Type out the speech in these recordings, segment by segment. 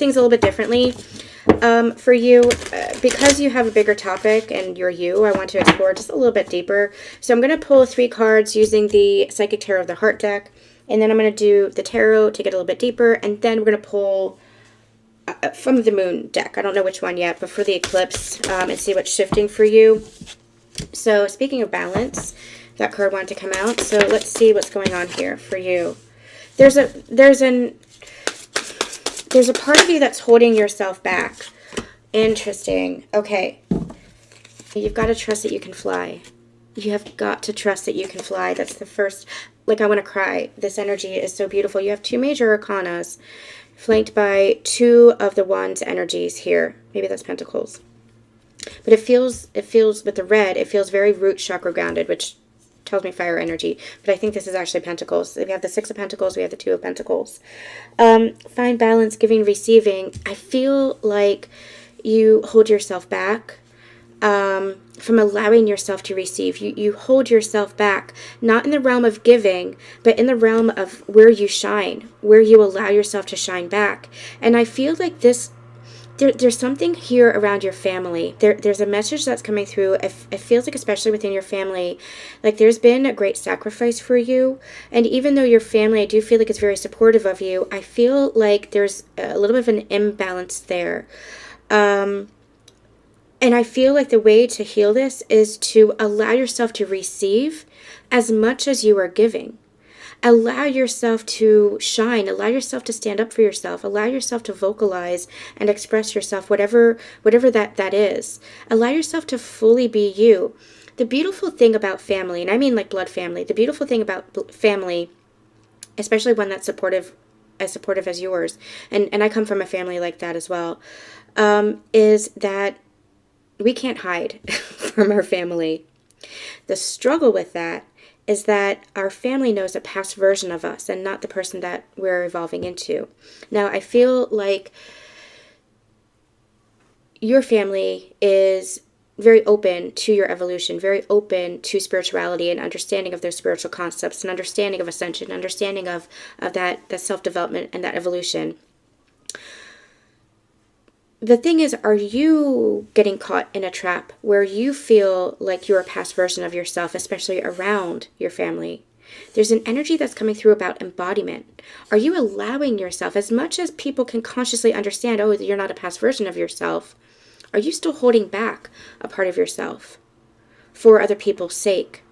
things a little bit differently for you. Because you have a bigger topic and you're you, I want to explore just a little bit deeper. So I'm going to pull 3 cards using the Psychic Tarot of the Heart deck. And then I'm going to do the tarot to get a little bit deeper. And then we're going to pull from the moon deck. I don't know which one yet, but for the eclipse, and see what's shifting for you. So speaking of balance, that card wanted to come out. So let's see what's going on here for you. There's a part of you that's holding yourself back. Interesting. Okay. You've got to trust that you can fly. You have got to trust that you can fly. That's the first, like, I want to cry. This energy is so beautiful. You have 2 major arcanas flanked by 2 of the Wands energies here. Maybe that's Pentacles. But it feels with the red, it feels very root chakra grounded, which tells me fire energy. But I think this is actually Pentacles. We have the 6 of Pentacles, we have the 2 of Pentacles. Find balance, giving, receiving. I feel like you hold yourself back from allowing yourself to receive. You hold yourself back, not in the realm of giving, but in the realm of where you shine, where you allow yourself to shine back. And I feel like there's something here around your family. There's a message that's coming through. It feels like, especially within your family, like there's been a great sacrifice for you. And even though your family, I do feel like it's very supportive of you, I feel like there's a little bit of an imbalance there. And I feel like the way to heal this is to allow yourself to receive as much as you are giving. Allow yourself to shine. Allow yourself to stand up for yourself. Allow yourself to vocalize and express yourself, whatever that is. Allow yourself to fully be you. The beautiful thing about family, and I mean like blood family, the beautiful thing about family, especially one that's supportive as yours, and I come from a family like that as well, is that we can't hide from our family. The struggle with that is that our family knows a past version of us and not the person that we're evolving into. Now, I feel like your family is very open to your evolution, very open to spirituality and understanding of their spiritual concepts and understanding of ascension, understanding of that self-development and that evolution. The thing is, are you getting caught in a trap where you feel like you're a past version of yourself, especially around your family? There's an energy that's coming through about embodiment. Are you allowing yourself, as much as people can consciously understand, oh, you're not a past version of yourself, are you still holding back a part of yourself for other people's sake?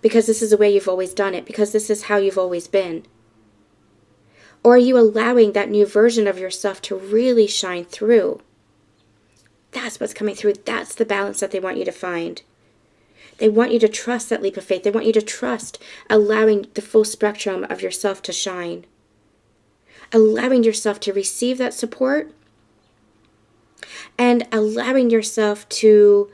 Because this is the way you've always done it, because this is how you've always been. Or are you allowing that new version of yourself to really shine through? That's what's coming through. That's the balance that they want you to find. They want you to trust that leap of faith. They want you to trust allowing the full spectrum of yourself to shine. Allowing yourself to receive that support. And allowing yourself to...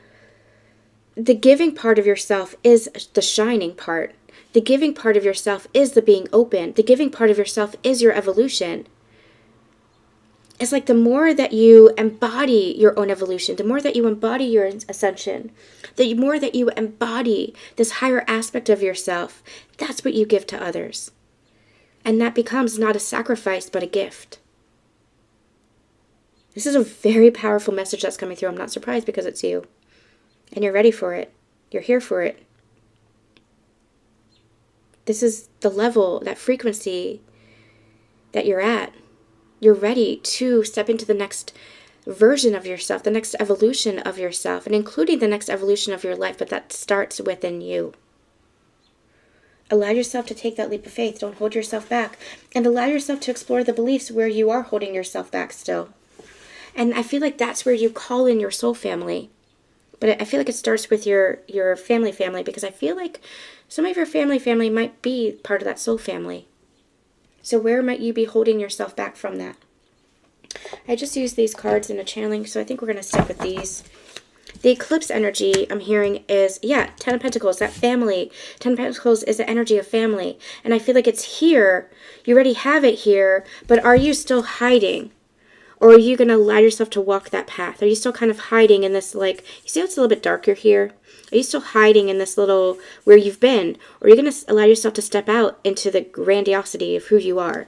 The giving part of yourself is the shining part. The giving part of yourself is the being open. The giving part of yourself is your evolution. It's like the more that you embody your own evolution, the more that you embody your ascension, the more that you embody this higher aspect of yourself, that's what you give to others. And that becomes not a sacrifice, but a gift. This is a very powerful message that's coming through. I'm not surprised because it's you. And you're ready for it. You're here for it. This is the level, that frequency that you're at. You're ready to step into the next version of yourself, the next evolution of yourself, and including the next evolution of your life, but that starts within you. Allow yourself to take that leap of faith. Don't hold yourself back. And allow yourself to explore the beliefs where you are holding yourself back still. And I feel like that's where you call in your soul family. But I feel like it starts with your family, because I feel like some of your family might be part of that soul family. So where might you be holding yourself back from that? I just used these cards in a channeling, so I think we're going to stick with these. The eclipse energy I'm hearing is, Ten of Pentacles, that family. 10 of Pentacles is the energy of family. And I feel like it's here. You already have it here, but are you still hiding? Or are you going to allow yourself to walk that path? Are you still kind of hiding in this, like, you see how it's a little bit darker here? Are you still hiding in this little, where you've been? Or are you going to allow yourself to step out into the grandiosity of who you are?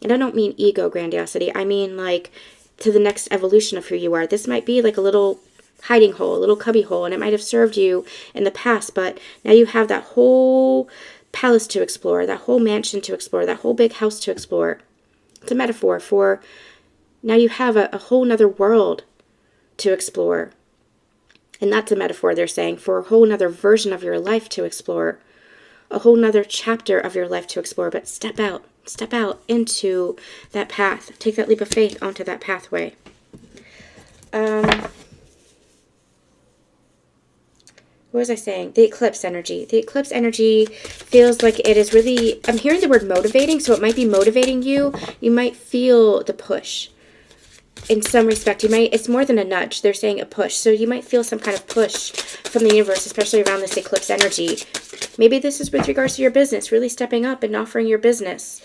And I don't mean ego grandiosity. I mean, like, to the next evolution of who you are. This might be like a little hiding hole, a little cubby hole, and it might have served you in the past, but now you have that whole palace to explore, that whole mansion to explore, that whole big house to explore. It's a metaphor for now you have a whole nother world to explore. And that's a metaphor, they're saying, for a whole nother version of your life to explore, a whole nother chapter of your life to explore. But step out into that path. Take that leap of faith onto that pathway. What was I saying? The eclipse energy. The eclipse energy feels like it is really, I'm hearing the word motivating, so it might be motivating you. You might feel the push. In some respect, it's more than a nudge. They're saying a push. So you might feel some kind of push from the universe, especially around this eclipse energy. Maybe this is with regards to your business, really stepping up and offering your business.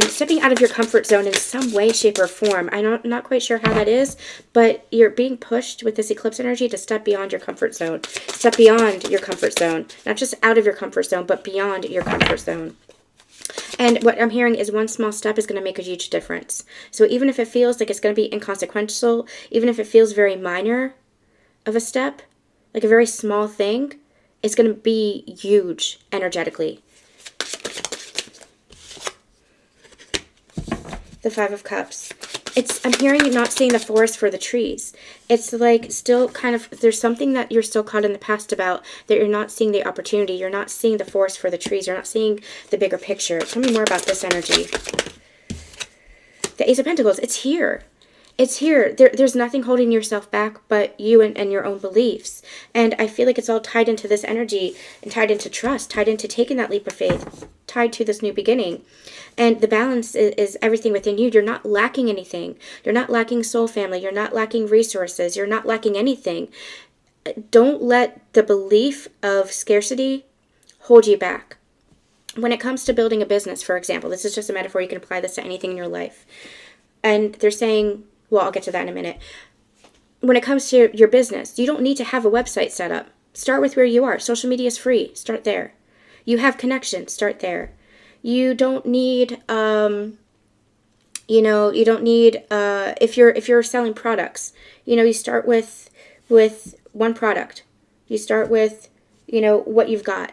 Stepping out of your comfort zone in some way, shape, or form. I'm not quite sure how that is, but you're being pushed with this eclipse energy to step beyond your comfort zone. Step beyond your comfort zone. Not just out of your comfort zone, but beyond your comfort zone. And what I'm hearing is one small step is going to make a huge difference. So even if it feels like it's going to be inconsequential, even if it feels very minor of a step, like a very small thing, it's going to be huge energetically. The Five of Cups. I'm hearing you not seeing the forest for the trees. It's like still kind of, there's something that you're still caught in the past about, that you're not seeing the opportunity. You're not seeing the forest for the trees. You're not seeing the bigger picture. Tell me more about this energy. The Ace of Pentacles. It's here. It's here. There's nothing holding yourself back but you and your own beliefs. And I feel like it's all tied into this energy and tied into trust, tied into taking that leap of faith, tied to this new beginning. And the balance is everything within you. You're not lacking anything. You're not lacking soul family. You're not lacking resources. You're not lacking anything. Don't let the belief of scarcity hold you back. When it comes to building a business, for example, this is just a metaphor. You can apply this to anything in your life. And they're saying, well, I'll get to that in a minute. When it comes to your business, you don't need to have a website set up. Start with where you are. Social media is free. Start there. You have connections. Start there. You don't need, if you're selling products, you start with one product. You start with, what you've got.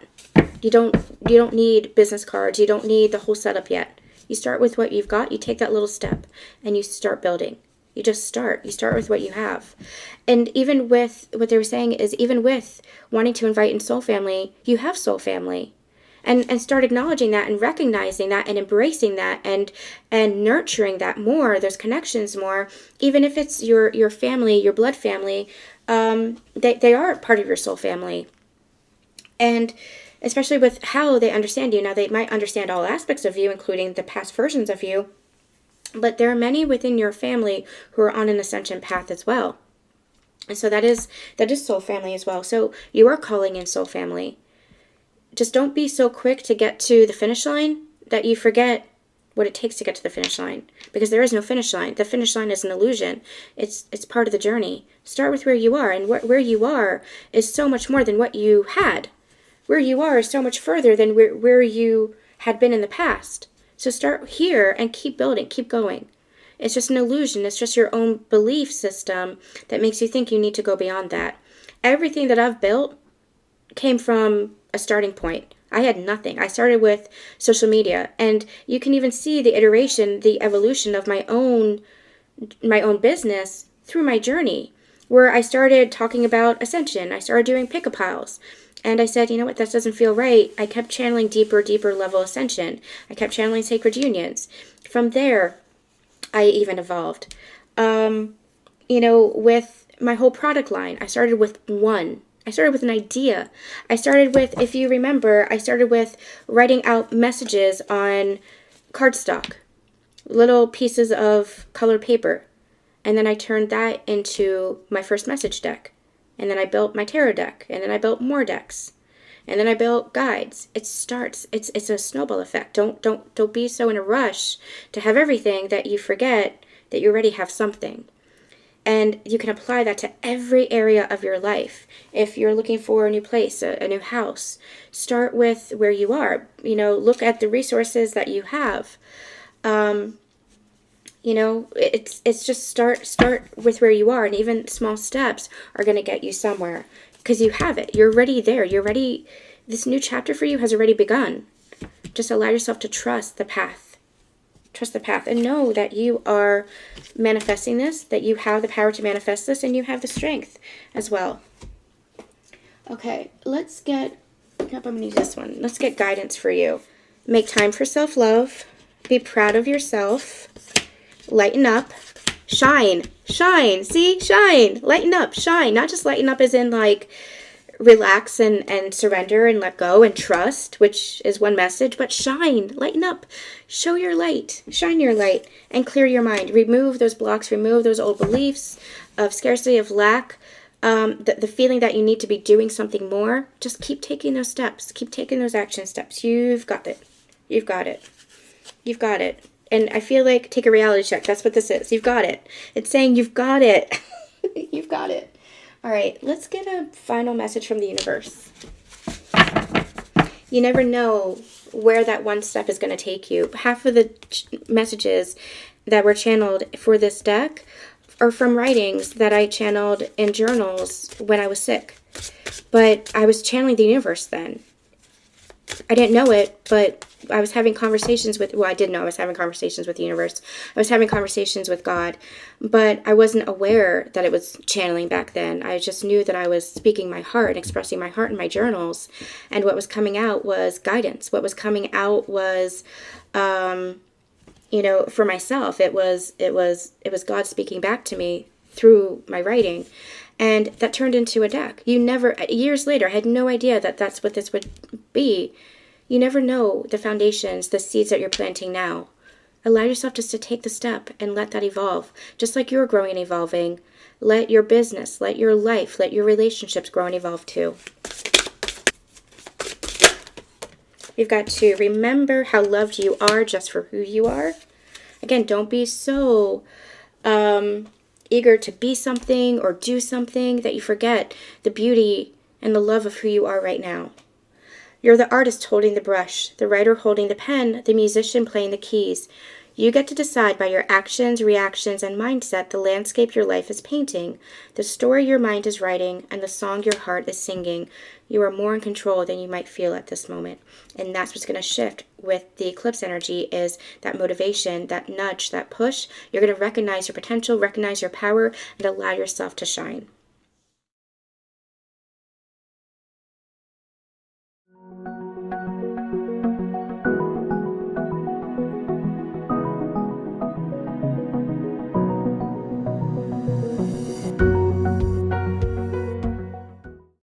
You don't need business cards. You don't need the whole setup yet. You start with what you've got. You take that little step and you start building. You just start. You start with what you have. And even with what they were saying is, even with wanting to invite in soul family, you have soul family. And start acknowledging that and recognizing that and embracing that and nurturing that more, those connections more, even if it's your family, your blood family, they are part of your soul family. And especially with how they understand you. Now, they might understand all aspects of you, including the past versions of you, but there are many within your family who are on an ascension path as well. And so that is soul family as well. So you are calling in soul family. Just don't be so quick to get to the finish line that you forget what it takes to get to the finish line. Because there is no finish line. The finish line is an illusion. It's part of the journey. Start with where you are. And where you are is so much more than what you had. Where you are is so much further than where you had been in the past. So start here and keep building. Keep going. It's just an illusion. It's just your own belief system that makes you think you need to go beyond that. Everything that I've built came from a starting point. I had nothing. I started with social media, and you can even see the iteration, the evolution of my own business through my journey, where I started talking about ascension. I started doing pick-a piles, and I said, you know what, that doesn't feel right. I kept channeling deeper level ascension. I kept channeling sacred unions. From there, I even evolved. With my whole product line, I started with one. I started with an idea. I started with, if you remember, writing out messages on cardstock, little pieces of colored paper. And then I turned that into my first message deck. And then I built my tarot deck. And then I built more decks. And then I built guides. It's a snowball effect. Don't be so in a rush to have everything that you forget that you already have something. And you can apply that to every area of your life. If you're looking for a new place, a new house, start with where you are. Look at the resources that you have. You know, it's just start with where you are, and even small steps are going to get you somewhere because you have it. You're already there. You're ready. This new chapter for you has already begun. Just allow yourself to trust the path. Trust the path and know that you are manifesting this, that you have the power to manifest this, and you have the strength as well. Okay, let's get, yep, I'm going to use this one. Let's get guidance for you. Make time for self-love. Be proud of yourself. Lighten up. Shine. Shine. See? Shine. Lighten up. Shine. Not just lighten up as in like relax and surrender and let go and trust, which is one message, but shine. Lighten up. Show your light. Shine your light and clear your mind. Remove those blocks. Remove those old beliefs of scarcity, of lack, the feeling that you need to be doing something more. Just keep taking those steps. Keep taking those action steps. You've got it. You've got it. You've got it. And I feel like, take a reality check. That's what this is. You've got it. It's saying you've got it. You've got it. All right, let's get a final message from the universe. You never know where that one step is going to take you. Half of the messages that were channeled for this deck are from writings that I channeled in journals when I was sick. But I was channeling the universe then. I didn't know it, but I was having conversations with, well, I did know I was having conversations with the universe. I was having conversations with God, but I wasn't aware that it was channeling back then. I just knew that I was speaking my heart and expressing my heart in my journals, and what was coming out was guidance. What was coming out was, you know, for myself, it was God speaking back to me through my writing. And that turned into a deck. You never, years later, I had no idea that that's what this would be. You never know the foundations, the seeds that you're planting now. Allow yourself just to take the step and let that evolve. Just like you're growing and evolving, let your business, let your life, let your relationships grow and evolve too. You've got to remember how loved you are just for who you are. Again, don't be so eager to be something or do something that you forget the beauty and the love of who you are right now. You're the artist holding the brush, the writer holding the pen, the musician playing the keys. You get to decide by your actions, reactions, and mindset the landscape your life is painting, the story your mind is writing, and the song your heart is singing. You are more in control than you might feel at this moment. And that's what's going to shift with the eclipse energy, is that motivation, that nudge, that push. You're going to recognize your potential, recognize your power, and allow yourself to shine.